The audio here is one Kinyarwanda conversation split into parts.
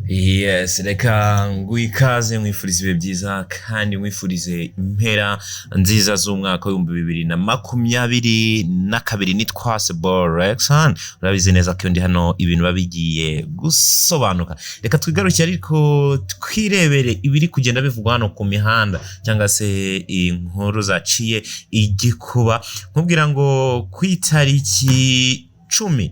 Yes, reka nguikaze mwifurize ibihe byiza kandi mwifurize impera nziza z'umwaka wa 2022 nitwa Seborexan. Urabizi neza ko ndi hano ibintu babigiye gusobanuka. Reka twigaruke ariko twirebere ibiri kugenda bivugwa hano ku mihanda cyangwa se inkuru zaciye igikuba. Nkubwira ngo kwitariki 10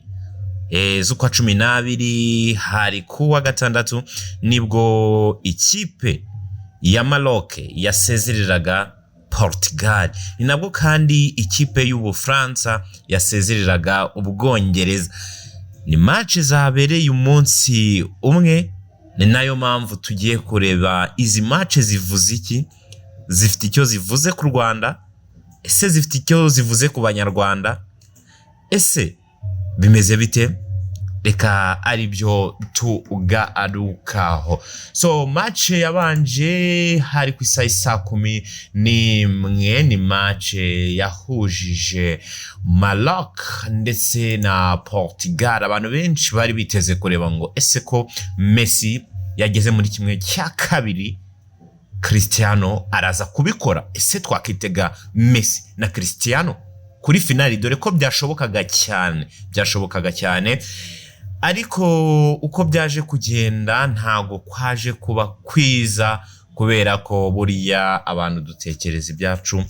z'ukwa 12 hari kuwa gatandatu nibwo ikipe ya Maroc yasezereraga Portugal, ni nabwo kandi ikipe y'Ubufaransa yasezereraga Ubwongereza. Ni match zabereye umunsi umwe, ni nayo mpamvu tugiye kureba izi match zivuze iki, zifite icyo zivuze ku Rwanda, ese zifite icyo zivuze ku banyarwanda, ese bimeze bite? Reka aribyo tugarukaho. So match yabanje hari ku saa 11 ni match yahujije Maroc ndetse na Portugal. Abantu benshi bari biteze kureba ngo ese ko Messi yageze muri kimwe cya kabiri, Christiano araza kubikora. Ese twakitega Messi na Christiano kuri finali, dore ko byashobokaga cyane, ariko uko byaje kugenda ntago kwaje kuba kwiza, kubera ko buriya abantu dutekereza ibyacu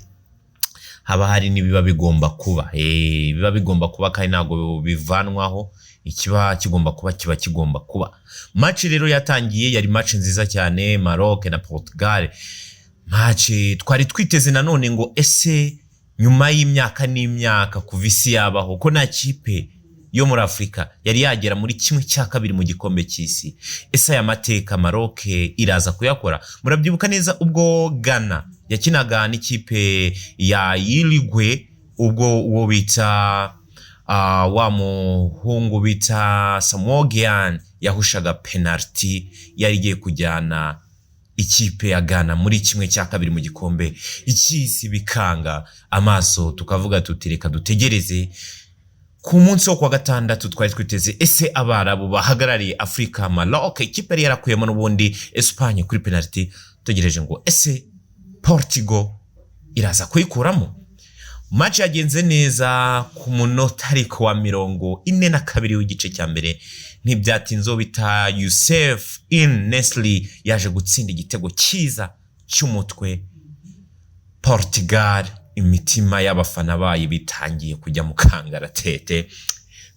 haba hari nibiba bigomba kuba biba bigomba kuba kandi ntago bivanwaho. Ikiba kigomba kuba. Match rero yatangiye yari match nziza cyane, Maroc na Portugal. Match twari twiteze nanone ngo ese nyuma y'imyaka n'imyaka kuva isi yabaho ko nta kipe yo muri Afrika yari yagera muri kimwe cya kabiri mu gikombe cy'isi, ese aya mateka Maroc iraza kuyakora? Murabyibuka neza ubwo Ghana yakinaga n'ikipe ya Ibaruwa, ubwo uwo bita wa muhungu bita Samogian yahushaga penalty, yari igiye kujyana ikipe ya Ghana muri kimwe cya kabiri mu gikombe icy'isi, bikanga amaso tukavuga tuti reka dutegereze. Ku munsi wo kwa gatandatu twari twiteze ese Abarabu bahagarariye Afrika, Maroc ikipe yari yarakuyemo n'ubundi Espagne kuri penalty, tugereje ngo ese Portugal iraza kuyikuramo. Match yagenze neza ku munota ariko wa 42 w'igice cya mbere, ntibyatinzo bita Youssef Nesli yaje gutsinda igitego cyiza cy'umutwe. Portugal imitima y'abafana bayi bitangiye kujya mu kangaratete,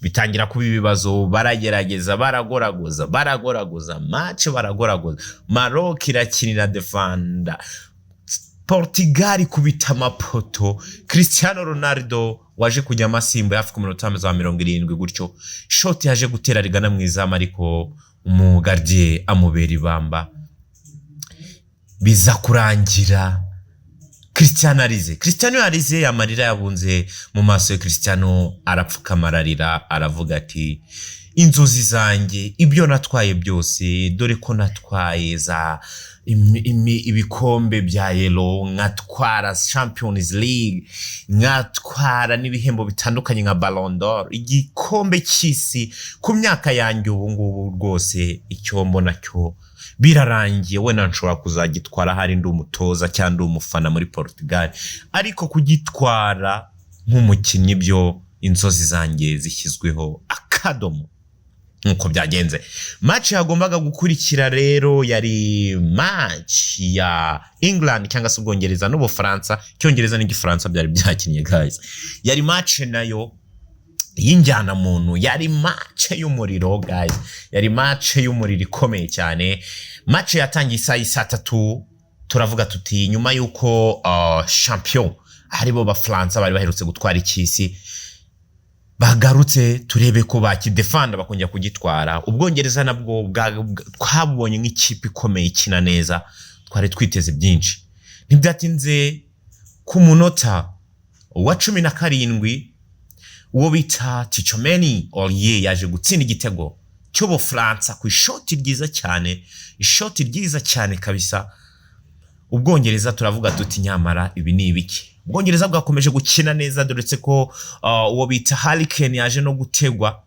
bitangira kuba ibibazo, baragerageza baragoragoza match baragoragoza. Maroc irakinira defenda, Portugal kubita amapoto. Cristiano Ronaldo waje kujya amasimba hafi ku minota 70 gutyo, shot yaje gutera rigana mu izamu ariko umugardie amubera ibamba, biza kurangira Cristiano arize amarira yabunze mu maso ya Cristiano, arapfukama ararira aravuga ati inzozi zanjye, ibyo natwaye byose, dore ko natwaye za ibikombe bya Yellow, nkatwara Champions League, nkatwara n'ibihembo bitandukanye nka Ballon d'Or, igikombe cy'isi ku myaka yanjye ubu ngubu rwose icyo mbona cyo birarangiye, we nanshobora kuzagitwara hari ndi umutoza cyangwa ndi umufana muri Portugal, ariko kugitwara nk'umukinnyi byo inzozi zanjye zishyizweho akadomo. Nkuko byagenze, match yagombaga gukurikira rero yari match ya England cyangwa se Ubwongereza n'Ubufaransa. Cyongereza n'Igifaransa byari byakinnye guys, yari match nayo y'injyana muntu, yari match y'umuriro guys, yari match y'umuriro ikomeye cyane. Match yatangiye saa 3, turavuga tuti nyuma yuko champion aribo Bafaransa bari baherutse gutwara icy'isi bagarutse, turebe ko bakidefanda bakongera kugitwara. Ubwongereza nabwo twabonye nk'ikipe ikomeye ikina neza, twari twiteze byinshi. Ntibyatinze ku munota wa 17 uwo bita Tichomeni Olivier yaje gutsinda igitego cy'Ubufaransa ku ishoti ryiza cyane kabisa. Ubwongereza turavuga tuti nyamara ibi ni ibiki? Ubwongereza bwakomeje gukina neza, doretse ko uwo bita Harry Kane yaje no gutegwa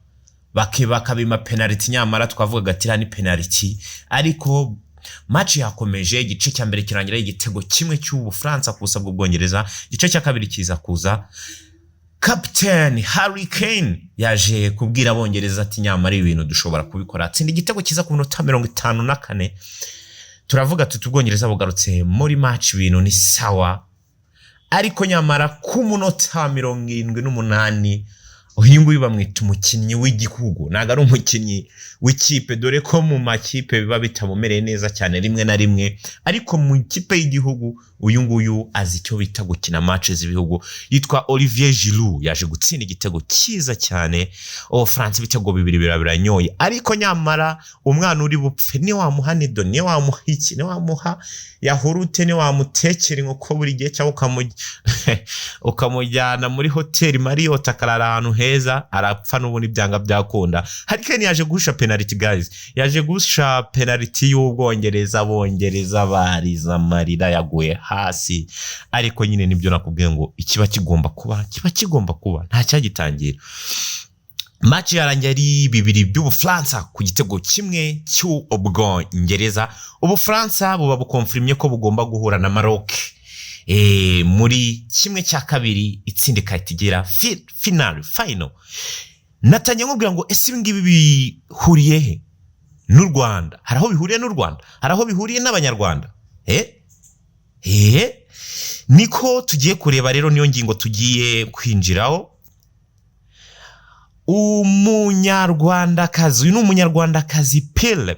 bakabima penalty nyamara twavuga gatira ni penalty ariko match yakomeje igice cya mbere kirangira igitego kimwe cy'Ubufaransa kusa bw'Ubwongereza igice cya kabiri kiza kuza Captain Harry Kane yaje kubwira Abongereza ati nyamara ibintu dushobora kubikora atsinda igitego kiza ku minota 54 turavuga tuti Ubwongereza bugarutse muri match ibintu ni sawa ariko nyamara ku munota 78 uhingwe bamwita umukinnyi w'igihugu naga ari umukinnyi w'ikipe dore ko mu makipe biba bitamumereye neza cyane rimwe na rimwe ariko mu ikipe y'igihugu uyu nguyu azi icyo bita gukina matches z'ibihugu yitwa Olivier Giroud yaje gutsinda igitego cyiza cyane France bitego bibiri birabiranyoye ariko nyamara umwana uri bupfe ni wamuha nido ni wamuha iki ni wamuha yahurute ni wamutekera nko buri gihe cyangwa ukamujyana muri hotel Marriott akarara ahantu heza arapfa n'ubundi byanga byakunda Harry Kane yaje gusha penalty guys yaje gusha penalty y'Ubwongereza Abongereza bariza amarira yaguye hasi ariko nyine nibyo nakubwiye ngo ikiba kigomba kuba nta cyagitangira match yarangiye ari bibiri by'Ubufaransa ku gitego kimwe cy'Ubwongereza Ubufaransa buba bukonfirmye ko bugomba guhura na Maroc muri kimwe cya kabiri itsinde katigera final natanye nkubwira ngo ese ibingibi bihuriye he n'u Rwanda haraho bihuriye n'u Rwanda haraho bihuriye n'abanyarwanda niko tugiye kureba rero niyo ngingo tugiye kwinjiraho umunyarwandakazi uyu ni umunyarwandakazi pile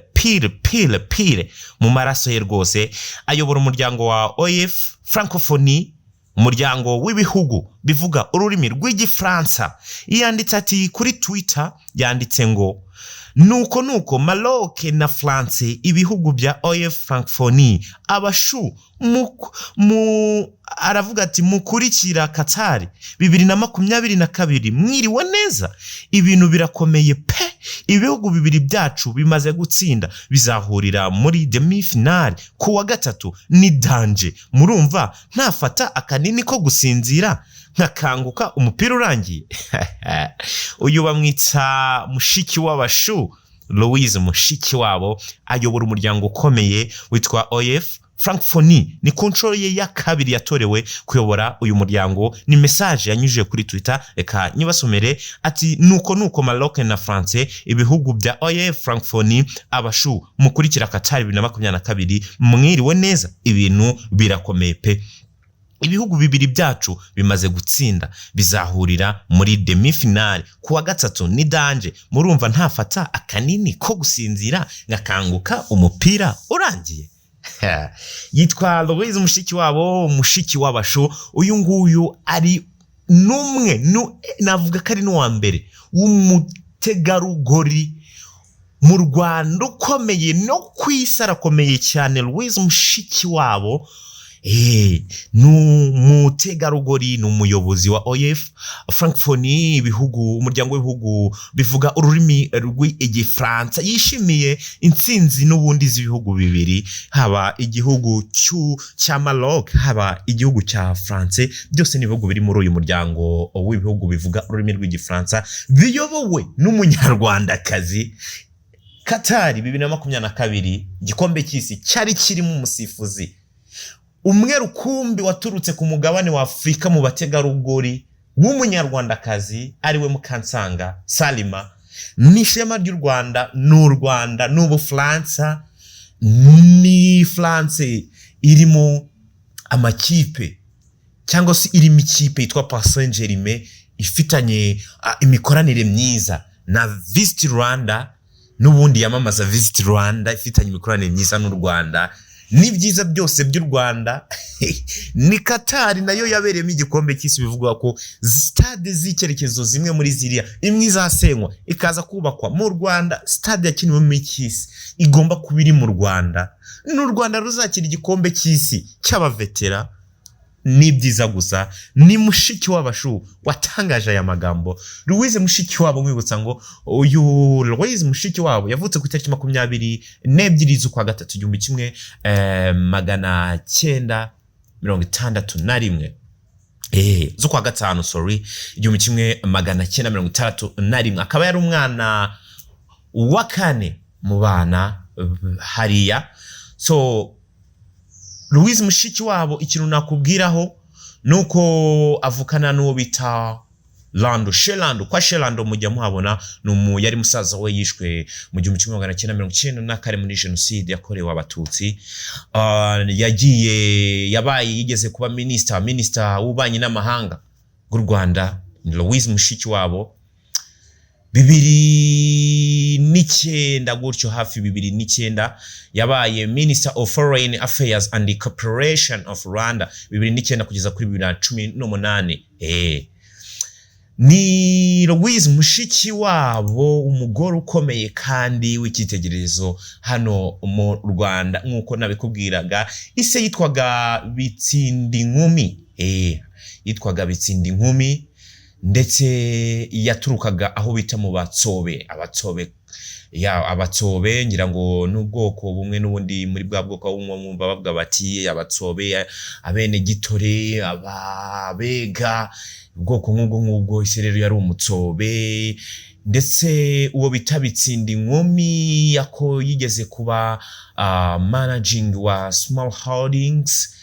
mu maraso ye rwose ayobora umuryango wa OIF Francophonie umuryango w'ibihugu bivuga ururimi rw'igifaransa yanditse ati kuri Twitter yanditse ngo nuko Maroc na France ibihugu bya OIF Francophonie abashu aravuga ati mukurikira Qatar 2022 mwiriwe neza ibintu birakomeye pe ibihugu bibiri byacu bimaze gutsinda bizahurira muri demi finale kuwa gatatu ni danger murumva ntafata akanini ko gusinzira nkakanguka umupira urangiye uyu bamwita Mushikiwabachou Louise Mushikiwabo ayobora umuryango ukomeye witwa OIF Francophonie ni control ye ya kabiri yatorewe kuyobora uyu muryango ni message yanyujije kuri Twitter reka nyibasomere ati nuko Maroc na France ibihugu bya OIF Francophonie abashu mukurikira Qatar 2022 mwiriwe neza ibintu birakomeye pe ibihugu bibiri byacu bimaze gutsinda bizahurira muri demi finale kuwa gatatu ni danger murumva ntafata akanini ko gusinzira ngakanguka umupira urangiye yitwa Louise Mushikiwabachou uyu nguyu ari numwe navuga ko ari n'uwa mbere w'umutegarugori mu Rwanda ukomeye no kwisara komeye cyane Louise Mushikiwabo n'umutegarugori n'umuyobozi wa OIF Francophonie ibihugu umuryango w'ibihugu bivuga ururimi rw'igifaransa yishimiye intsinzi n'ubundi z'ibihugu bibiri haba igihugu cya Maroc haba igihugu cya France byose ni ibihugu biri muri uyu muryango w'ibihugu bivuga ururimi rw'igifaransa biyobowe n'umunyarwandakazi Qatar 2022 igikombe cy'isi cyari kirimo umusifuzi umwe rukumbi waturutse ku mugabane wa Afrika mu bategarugori w'umunyarwandakazi ariwe Mukansanga Salima n'ishema ry'u Rwanda n'Ubufaransa ni France irimo amakipe cyangwa se irimo ikipe yitwa Paris Saint-Germain ifitanye imikoranire myiza na Visit Rwanda n'ubundi yamamaza Visit Rwanda ifitanye imikoranire myiza n'u Rwanda ni byiza byose by'u Rwanda ni Qatar nayo yabereyemo igikombe cy'isi bivugwa ko stade z'icyerekezo zimwe muri ziriya imwe izasenywa ikaza kubakwa mu Rwanda stade yakiniwe mu cy'isi igomba kubiri mu Rwanda n'u Rwanda ruzakira igikombe cy'isi cy'abavetera ni byiza gusa ni Mushikiwabachou watangaje aya magambo Louise Mushikiwabo mwibutsa ngo uyu Louise Mushikiwabo yavutse ku itariki 22 z'ukwa gatatu 1961 zo kwa gatanu sorry 1961 akaba yari umwana wa kane mu bana hariya. So Louise Mushikiwabo ikintu nakubwiraho nuko avukana n'uwo bita Shelando kwa Shelando mujya muhabona yari musaza we yishwe mu 1994 muri genocide yakorewe abatutsi. Yabaye yigeze kuba minister w'ububanyi n'amahanga bw'u Rwanda Louise Mushikiwabo 2009 gutyo hafi 2009 yabaye Minister of Foreign Affairs and the Cooperation of Rwanda 2009 kugeza kuri 2018. Ni Louise Mushikiwabo umugore ukomeye kandi w'icyitegererezo hano mu Rwanda nkuko nabikubwiraga. Ise yitwaga Bitsindinkumi, yitwaga Bitsindinkumi, ndetse yaturukaga aho bita mu abatsobe ngira ngo n'ubwoko bumwe n'ubundi muri bwa bwoko bumwe bavuga bati abatsobe, abene gitore, ababega, ubwoko nk'ubwo ise rero yari umutsobe. Ndetse uwo bita Bitsindinkumi yako yigeze kuba managing wa small holdings,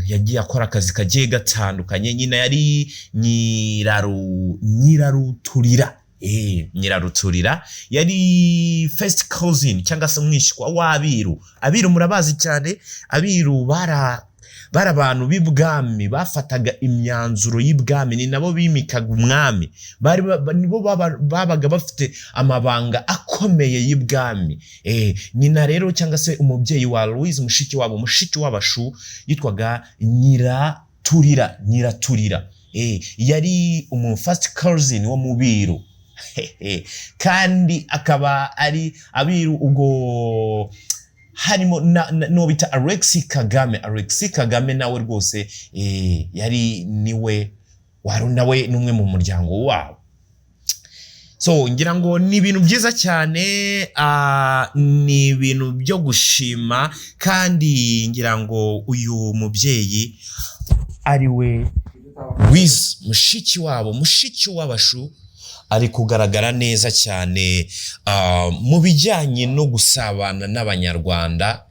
yagiye akora akazi kagiye gatandukanye. Nyina yari Nyiraruturira yari first cousin cyangwa se umwishywa w'Abiru. Abiru murabazi cyane, Abiru bara abantu b'ibwami bafataga imyanzuro y'ibwami, ni nabo bimikaga umwami, nibo babaga bafite amabanga akomeye y'ibwami. Nyina rero cyangwa se umubyeyi wa Louise Mushikiwabo, Mushikiwabachou, yitwaga Nyiraturira. Yari first cousin wo mu Biru. Kandi akaba ari Abiru ubwo harimo no bita Alexis Kagame nawe rwose yari niwe nawe numwe mu muryango wabo. So ngira ngo ni ibintu byiza cyane, ni ibintu byo gushima, kandi ngira ngo uyu mubyeyi ari we Louise Mushikiwabachou ari kugaragara neza cyane mu bijyanye no gusabana n'abanyarwanda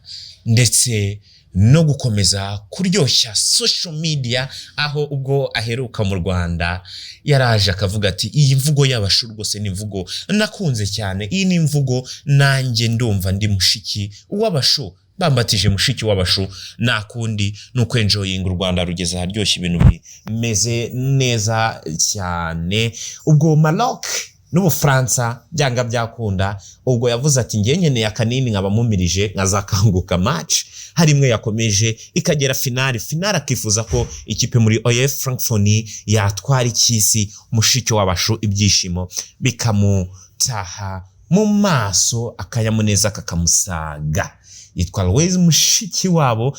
ndetse no gukomeza kuryoshya social media, aho ubwo aheruka mu Rwanda yaraje akavuga ati iyi mvugo y'Abachou rwose ni imvugo nakunze cyane, iyi ni imvugo nanjye ndumva ndi mushiki w'Abachou, bambatije Mushikiwabachou, nakundi nuko enjoying u Rwanda rugeze haryoshye ibintu bimeze neza cyane. Ubwo Maroc n'Ubufaransa byanga byakunda, ubwo yavuze ati ngiye nkeneye akanini nkaba mumirije nkazakanguka match, hari imwe yakomeje ikagera finale akifuza ko ikipe muri OF Francophonie yatwara ikisi. Mushikiwabachou ibyishimo bikamutaha mu maso, akanyamuneza kakamusaga. Yitwa Louise Mushikiwabo,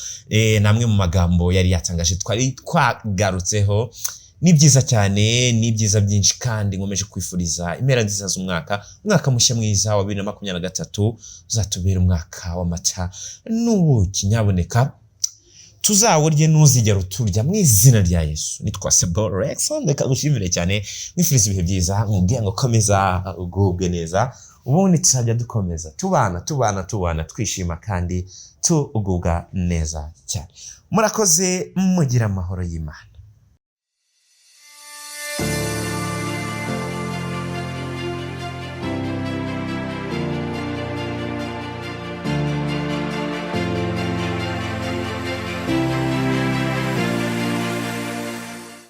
namwe mu magambo yari yatangaje twari twagarutseho. Ni byiza cyane, ni byiza byinshi, kandi nkomeje kwifuriza impera nziza z'umwaka mushya mwiza wa 2023 uzatubera umwaka w'amata n'ubuki. Nyaboneka tuzawurye ntuzigera uturya mu izina rya Yesu. Nitwa Rex, ndeka gushimire cyane, mwifuriza ibihe byiza, nkubwiye ngo komeza ugubwe neza, ubundi tuzajya dukomeza tubana twishima kandi tugubwa neza cyane. Murakoze, mugira amahoro y'Imana.